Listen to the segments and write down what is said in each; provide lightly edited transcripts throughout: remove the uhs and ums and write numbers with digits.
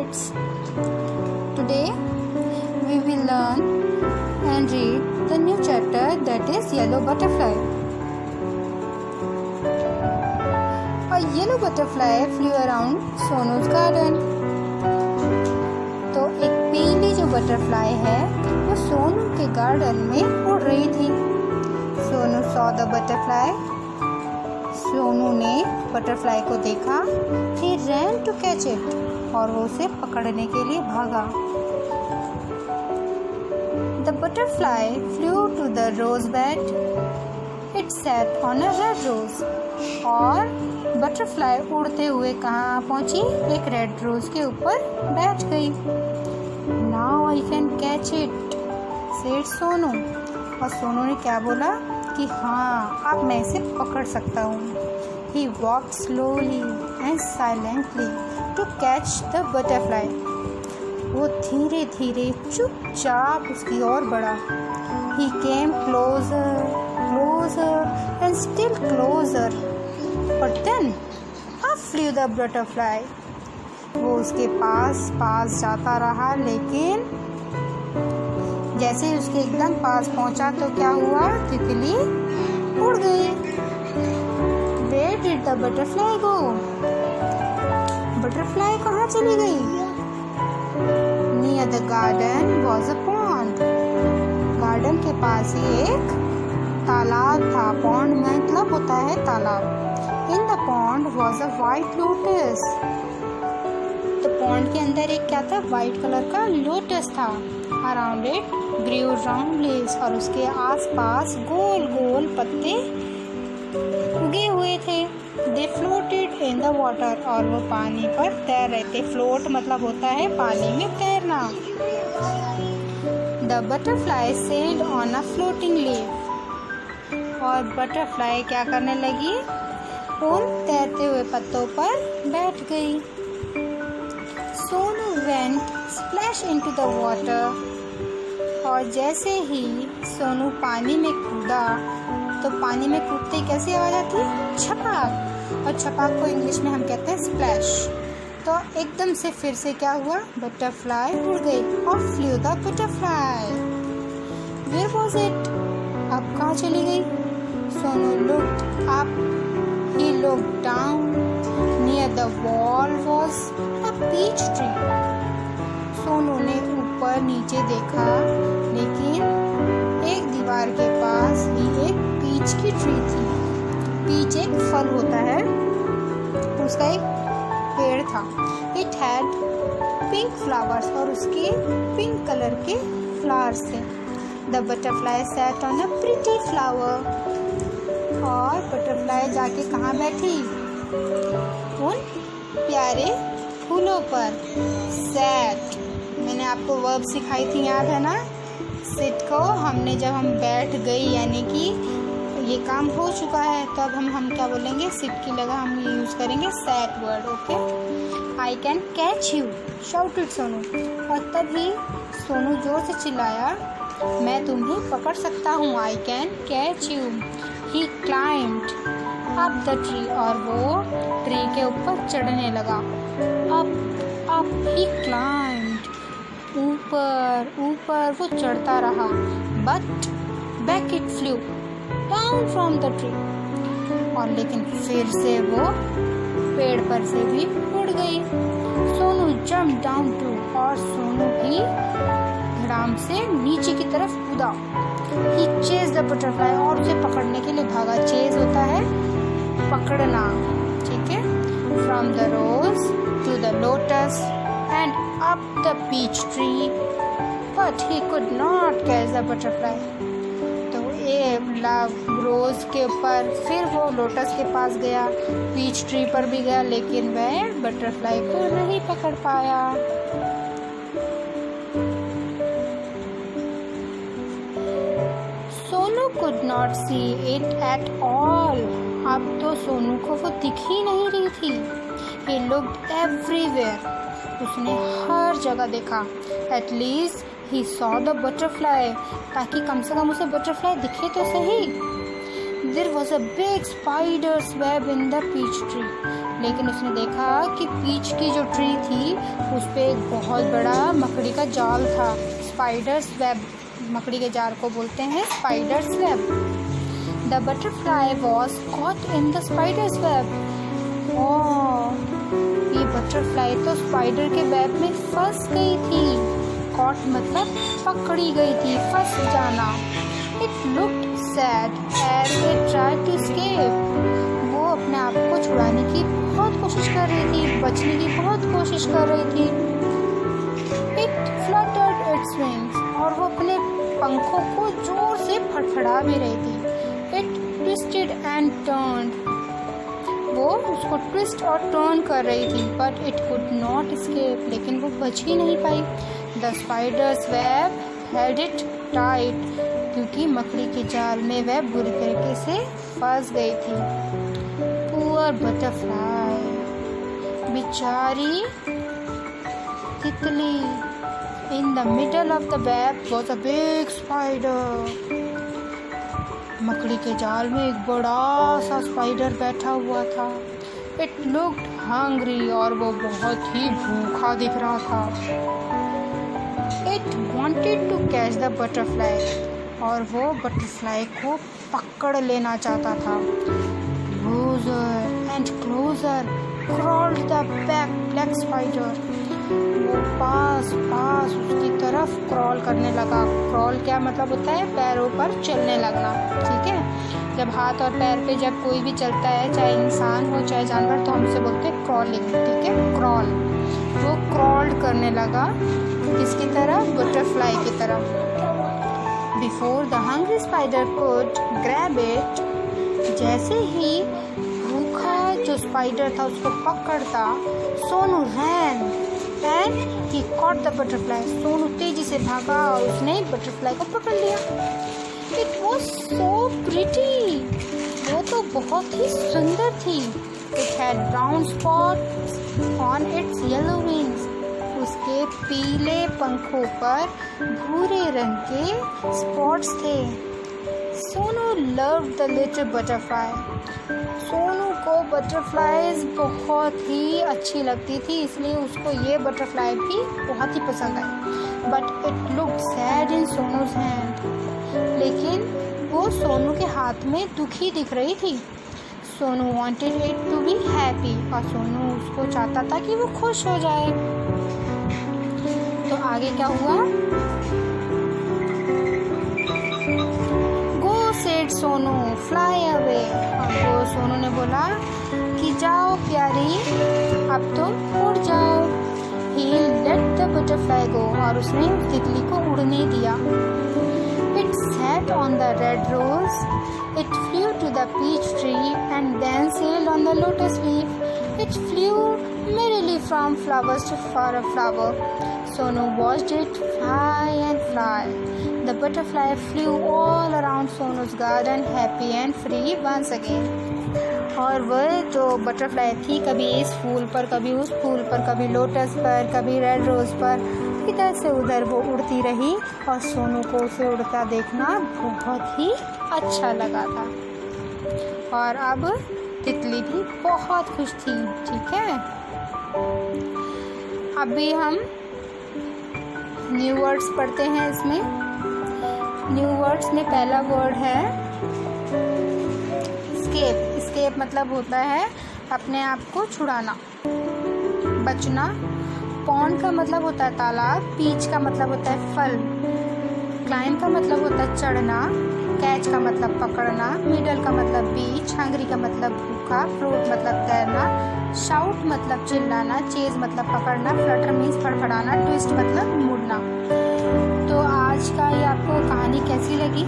kids. Today we will learn and read the new chapter, that is Yellow Butterfly. A yellow butterfly flew around Sonu's garden. तो एक पीली जो butterfly है वो सोनू के garden में उड़ रही थी. Sonu saw the butterfly. Sonu ने बटरफ्लाई को देखा. He ran to catch it. और वो उसे पकड़ने के लिए भागा. The butterfly flew to the rose bed. It sat on a red rose. और बटरफ्लाई उड़ते हुए कहाँ पहुँची? एक रेड रोज के ऊपर बैठ गई. Now I can catch it, said Sonu. और सोनू ने क्या बोला कि हाँ अब मैं इसे पकड़ सकता हूँ. He walked slowly and silently to catch the butterfly. वो धीरे धीरे चुपचाप उसकी ओर बढ़ा. He came closer, closer and still closer. But then up flew the butterfly. वो उसके पास जाता रहा, लेकिन जैसे ही उसके एकदम पास पहुंचा तो क्या हुआ? तितली उड़ गई. Where did the butterfly go? Butterfly कहाँ चली गई? Near the garden was a pond. Garden के पास ही एक तालाब था. पॉन्ड मतलब होता है तालाब. In the pond was a white lotus. तो पॉन्ड के अंदर एक क्या था? वाइट कलर का लोटस था. Around it grew round leaves. और उसके आसपास गोल गोल पत्ते उगे हुए थे. They floated in the water. और वो पानी पर तैर रहे थे. फ्लोट मतलब होता है पानी में तैरना. The butterfly sailed on a floating leaf. और बटरफ्लाई क्या करने लगी? उन तैरते हुए पत्तों पर बैठ गई. Sonu went splash into the water. और जैसे ही सोनू पानी में कूदा तो पानी में कूदते कैसी आवाज आती? छपाक. और छपाक को इंग्लिश में हम कहते हैं स्प्लैश. तो एकदम से फिर से क्या हुआ? बटरफ्लाई उड़ गई. और flew the butterfly. Where was it? अब कहाँ चली गई? Sonu looked up. He looked down. Near the wall was a peach tree. Sonu ने ऊपर नीचे देखा, लेकिन एक दीवार के पास ही एक पीच की ट्री थी. पीच एक फल होता है, उसका एक पेड़ था. It had pink flowers. और उसके पिंक कलर के फ्लावर्स थे. The butterfly sat on a pretty flower. और बटरफ्लाई जाके कहाँ बैठी? उन प्यारे फूलों पर. सैट मैंने आपको वर्ब सिखाई थी, याद है ना? सिट को हमने जब हम बैठ गई यानी कि ये काम हो चुका है, तो अब हम क्या बोलेंगे? सिट की जगह हम ये यूज करेंगे sat word. Okay. I can catch you, shouted Sonu. और तभी सोनू जोर से चिल्लाया, मैं तुम्हें पकड़ सकता हूँ. आई can catch you. He climbed up the tree. और वो ट्री के ऊपर चढ़ने लगा. अप ही क्लाइम्ड. ऊपर वो चढ़ता रहा. But back it flew down from the tree. और लेकिन फिर से वो पेड़ पर से भी उड़ गई. Sonu jump down too. और सोनू भी धड़ाम से नीचे की तरफ कूदा. He chase the butterfly. और उसे पकड़ने के लिए भागा. चेज होता है पकड़ना, ठीक है. From the rose to the lotus and up the peach tree, but he could not catch the butterfly. तो ये रोज के ऊपर, फिर वो लोटस के पास गया, पीच ट्री पर भी गया, लेकिन वह बटरफ्लाई को नहीं पकड़ पाया. Sonu could not see it at all. अब तो सोनू को वो दिख ही नहीं रही थी. He looked everywhere. उसने हर जगह देखा. At least he saw the butterfly. ताकि कम से कम उसे बटरफ्लाई दिखे तो सही. There was a big spider's web in the peach tree. लेकिन उसने देखा कि पीच की जो ट्री थी उस पे एक बहुत बड़ा मकड़ी का जाल था, स्पाइडर्स वेब। मकड़ी के जाल को बोलते हैं spiders web. The butterfly was caught in the spider's web. ये बटरफ्लाई तो स्पाइडर के वेब में फंस गई थी। कॉट मतलब पकड़ी गई थी, फंस जाना। It looked sad as it tried to escape. वो अपने आप को छुड़ाने की बहुत कोशिश कर रही थी, बचने की बहुत कोशिश कर रही थी। इट फ्लटर्ड इट्स विंग्स, और वो अपने पंखों को जोर से फड़फड़ा भी रही थी। इट ट्विस्टेड एंड टर्न्ड, वो उसको ट्विस्ट और टर्न कर रही थी, but it could not escape, लेकिन वो बच ही नहीं पाई। The spider's web held it tight, क्योंकि मकड़ी के जाल में वह बुरी तरीके से फंस गई थी। पुअर बटरफ्लाई, बेचारी तितली। In the middle of the web was a big spider. मकड़ी के जाल में एक बड़ा सा स्पाइडर बैठा हुआ था। इट लुक्ड हंग्री, और वो बहुत ही भूखा दिख रहा था। It wanted to catch the butterfly, और वो बटरफ्लाई को पकड़ लेना चाहता था। Closer and closer crawled the black spider। वो पास पास उसकी तरफ क्रॉल करने लगा। क्रॉल क्या मतलब होता है? पैरों पर चलने लगना, ठीक है। जब हाथ और पैर पे जब कोई भी चलता है, चाहे इंसान हो चाहे जानवर, तो हम उसे बोलते हैं क्रॉलिंग, ठीक है, क्रॉल। वो क्रॉल करने लगा किसकी तरफ? बटरफ्लाई की तरफ। Before the hungry spider could grab it, जैसे ही भूखा जो स्पाइडर था उसको पकड़ता, Sonu ran and he caught the butterfly. Sonu तेजी से भागा और उसने बटरफ्लाई को पकड़ लिया। इट वॉज सो प्रिटी, वो तो बहुत ही सुंदर थी। It had brown spots on it's yellow wings. उसके पीले पंखों पर भूरे रंग के स्पॉट्स थे। Sonu loved the little butterfly. Sonu को बटरफ्लाईज बहुत ही अच्छी लगती थी, इसलिए उसको ये बटरफ्लाई भी बहुत ही पसंद आई। But it looked sad in Sonu's hand, लेकिन वो सोनू के हाथ में दुखी दिख रही थी। Sonu wanted it to be happy, और सोनू उसको चाहता था कि वो खुश हो जाए। तो आगे क्या हुआ? Said Sonu fly away. और वो सोनू ने बोला कि जाओ प्यारी, अब तुम उड़ जाओ। He let the butterfly go, और उसने उस तितली को उड़ने दिया। It sat on the red rose, it flew to the peach tree and then sailed on the lotus leaf. It flew merrily from flowers to flower. Sonu watched it fly and fly. The butterfly flew all around Sonu's garden, happy and free once again. और वह जो butterfly थी, कभी इस फूल पर, कभी उस फूल पर, कभी लोटस पर, कभी रेड रोज पर, इधर से उधर वो उड़ती रही, और सोनू को उसे उड़ता देखना बहुत ही अच्छा लगा था। और अब तितली भी बहुत खुश थी, ठीक है। अभी हम न्यू वर्ड्स पढ़ते हैं। इसमें न्यू वर्ड्स में पहला वर्ड है स्केप। स्केप मतलब होता है अपने आप को छुड़ाना, बचना। पॉन्ड का मतलब होता है तालाब, पीच का मतलब होता है फल, क्लाइंब का मतलब होता है चढ़ना, कैच का मतलब पकड़ना, मिडल का मतलब बीच, हंग्री का मतलब भूखा, फ्लोट मतलब तैरना, शाउट मतलब चिल्लाना, चेज मतलब पकड़ना, फ्लटर मीन्स फड़फड़ाना, ट्विस्ट मतलब मुड़ना। तो आज का ये आपको कहानी कैसी लगी?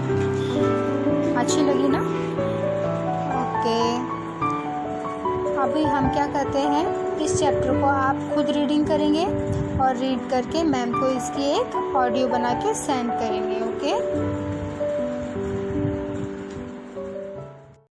अच्छी लगी ना? ओके, अभी हम क्या करते हैं, इस चैप्टर को आप खुद रीडिंग करेंगे और रीड करके मैम को इसकी एक ऑडियो बना के सेंड करेंगे। ओके।